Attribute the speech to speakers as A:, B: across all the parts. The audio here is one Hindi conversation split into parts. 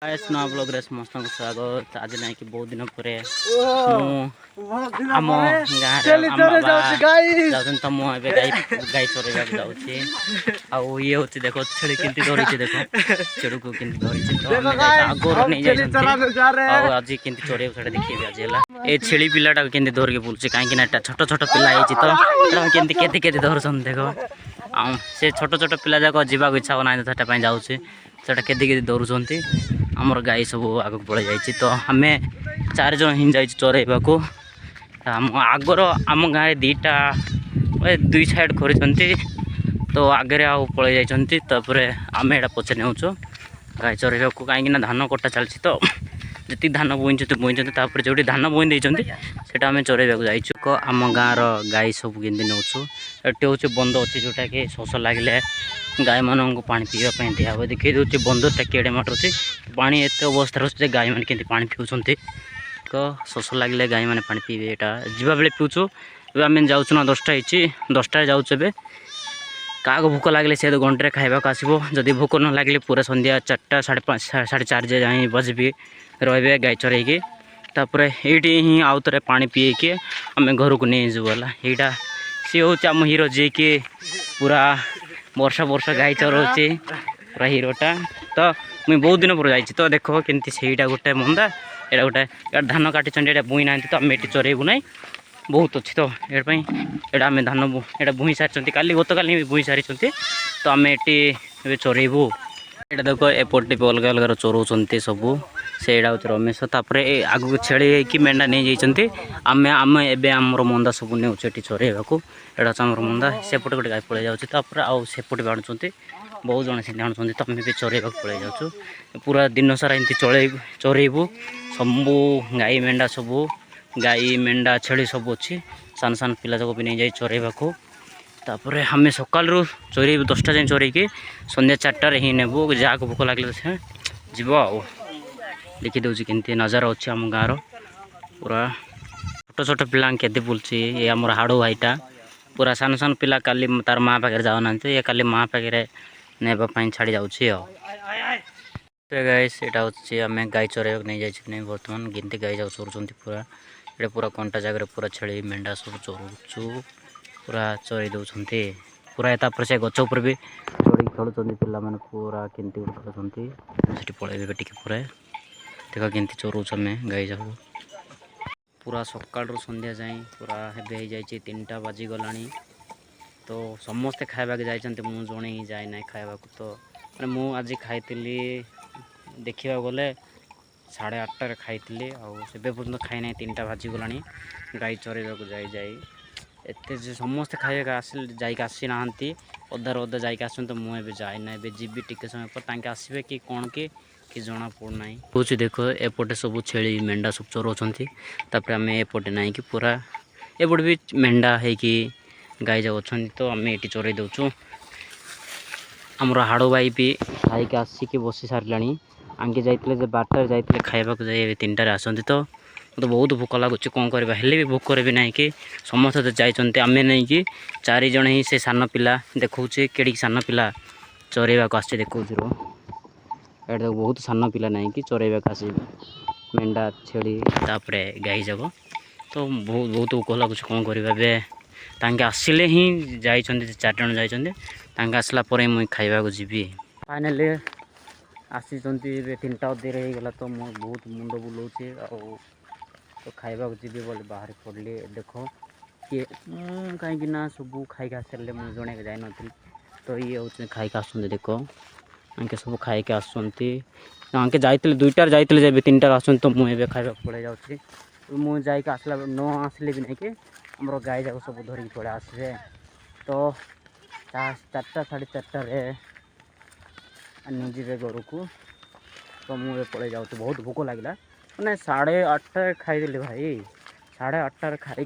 A: नवा ब्लॉग रे समस्त को स्वागत। आज नहीं कि बहुत दिन पर आम गाँव जाऊँ तो मुझे गाई चरवा जाऊँगी। आउ ये हूँ देख छेली केमती धरी देख छेड़ को केमती धरी तो आगुरी नहीं जाए आज केमती चरेब से देखिए। आज है ये छेली पिलाटा केमती धरिक बुलूँ कहीं छोट छोट पिला तो केमती केते केते धरसन देख से छोट छोट पिला जाक जावाक इच्छा हो ना जाऊँचे सेटा केते केते धरुंच। आमर गाई सब आग पड़े जाइए तो आम 4 जन हिं जा चरवा को आगर आम गाँव दीटा 2 साइड कर तो आगे आउ पड़े जापर आम एटा पचे नेचु गाई चरवा को कहीं धान कटा चलती तो जी धान बुई बुईपर जो धान बुई देते से आम चरवा जाइए। आम गाँवर गाई सब केमती नौचु ये हूँ बंद अच्छी जोटा कि शोष लगे गाई मानक पा पीवाई दिहब देखिए दूसरे बंदरटा केड़े मटर अच्छे पानी एत अवस्था अच्छे गाई मैंने केमती पा पिउंट तो शोष लगे गाई मैंने पा पीबे यहाँ जीवा बेले पिउचु। आम जाऊँ ना 10टा हो 10टार जाऊँ क्या भोक लगे से घंटे खावा आसो जदि भोक न लगे पूरा संध्या 4टा 5:30 4:30 जाए बजबी रे गाई चरईकी तापर ये हिं आउ थे पा पीके आम घर को नहीं जाऊला यहाँ सी हूँ आम हीरो जी कि पूरा वर्ष वर्ष गाई चराऊे पूरा हीरोटा तो मुझे बहुत दिन पर जाइए तो देख केमती सहीटा गोटे मंदा यहाँ गोटे धान काटी बुई ना तो आम ये चरेबू ना बहुत अच्छी तो ये आम धान यहाँ बुई सारी काली गत काली बुई सारी तो आम ये चरेबू यहाँ देख एपटे अलग अलग चराऊँ सबू से हूँ रमेश तापर आगू छेली कि मेढ़ा नहीं जाइए आम आम एवं आमर मंदा सब नेउचे चरवा को यहाँ आमर मंदा सेपटे गोटे गाई पड़े जापर आउ सेपटे भी आणुंट बहुत जन से आणुंट तो आम भी चरवा पड़े जाऊँ पूरा दिन सारा एमती चरईबू सबू गाई मेढ़ा सबू गाई मेढ़ा छेली सब अच्छी सान सान पिला जाक भी नहीं जाए चरवा को तापर आम सकालू चरईबू 10टा जाए चरईकी संध्या 4टार ही नेबू जहाँ भोक लगे से जीव आ देखी दूसरी केमती नजारा अच्छे आम गाँव पूरा छोट छोट पिला केते बुलची ये आमर हाड़ू भाईटा पूरा सान सान पिला काली तार माँ पाखे जाऊना ये काली माँ पाखे नापाई छाड़ी जाऊँगी। गाइस यहाँ हूँ आम गाई चरवा नहीं जाइए बर्तमान गिनती गाई जाक चरुँच पूरा ये पूरा कंटा जगह पूरा छेली मेढ़ा सब चरुचु पूरा चरई दौरान पूरा तापर से गच उपर भी चढ़ी खेलुं पिला मैंने पूरा केमती खेलुं पलैबे टे पूरा देख केमती चराऊँ आम गाई जाक पूरा सकालू संध्या जाए पूरा हेबे जाइए 3टा बाजिगला तो समस्ते खाइबा जाइए मु जड़े ही जाए ना खाइबा तो मैंने मु आज खाई देखा गले 8:30 खाई आबे पर्यटन खाई ना 3टा बाजिगला गाई चरवा को जाए एत समस्ते खाइबा जाइक आसी ना अधार अधा जाइक आस तो मुझे जाए ना जी टिके समय पर आसबे कि कौन कि जना पड़ना हूँ देख एपटे सब छेली मेढ़ा सब चराऊँ आम एपटे ना कि पूरा एपटे भी मेढ़ा है कि गाई जाक अच्छा तो आम ये चरई दौचु। आमर हाड़ो भाई भी खाई आसिक बसी सारा आगे जाइए 12टार जाइए खाइबा जाए 3टार आसती तो मतलब बहुत भोक लगुच कौन करवा भी भोकर भी ना कि समस्त तो जाइए आम नहीं कि 4 जन ही से सान पिला देखा केड़ी सान पिला चरवा को आस देखा ये बहुत सान पिला ना कि चरवा आस मेढ़ा छेली तापर गाई जाक तो बहुत बहुत भोक लगुच कौन करवा आसिले ही जाइए 4 जन जाइए आसला मुझे खाइबा को जीवी फाइनाली आसी 3टा अधेर होगला तो मो बहुत मुंड बुलाऊे तो खाइबा को जीवी बोले बाहर पड़े देख किए कहीं सब खाई आसारे मुझे जन जाए नी तो ये हूँ खाई आस देख आंके सब खाई आसुँचे आंके जाइए 2टार जाइए जब 3टार आस तो मुझे खाइबा पड़े जाऊँगी मुझे जाइक आसला न आसले भी नहीं कि आमर गाई जाक सब धरिक पड़े आसबे तो 4टा 4:30 निजे घर को तो मुझे पड़े जाऊँ बहुत भोक लगे मैंने 8:30 खाई भाई 8:30 खाई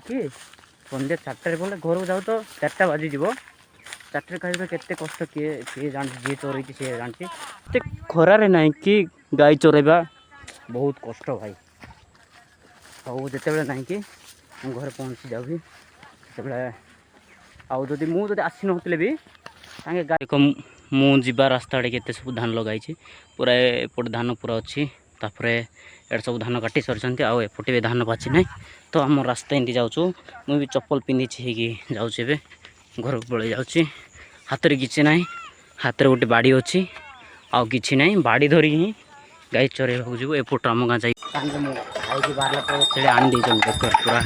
A: संध्या 4टार बोले घर को जाऊ तो 4टा बाजिज 4टार खाइबा केते कष्ट किए जान जी चरई सी जानती खरारे ना कि गाई चरवा बहुत कष्ट भाई सब जिते ना कि घर पहुँची जाऊँ से आउ जदि मुझे आसी नथिले भी गाई मु जीवा रास्ता आड़े केते सब धान लगाई पूरा एपट धान पूरा अच्छी तापर एट सब धान काटी सर आउटे भी धान पाची ना तो आम रास्ता एमती जाऊँ मुझे चप्पल पिंधि जाऊे घर को पलि जाऊँगी हाथ में किसी ना हाथ में गोटे बाड़ी अच्छी आउ कि ना बाड़ी धरिक ही गाई चरेबा जीव एपट आम गाँ जा बाहर छेड़ी आनी देख पूरा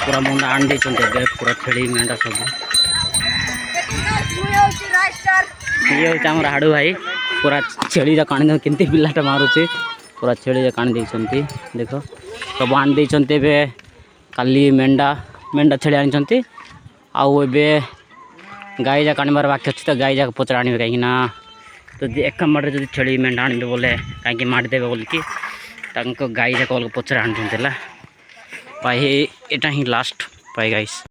A: पूरा मुंडा आनी दे पूरा छेड़ी मेढ़ा सब ये हूँ आम हाड़ू भाई पूरा छेड़ी जाक आनी केमती पिलाटा मारुचे पूरा छेड़ी जाक आनी देते देख सब आनी देते काली मेंढा मेंढा छेड़ी आनी आउ गाई जाक आनबार बाकी अच्छी तो गाई जाक पचर आने कहीं तो एक माटे जो छेड़ी मेंढा आने बोले कहीं मारिदेवे बोलिकी गाई जाक पचर आनी भाई यहाँ ही लास्ट पाई गाइस।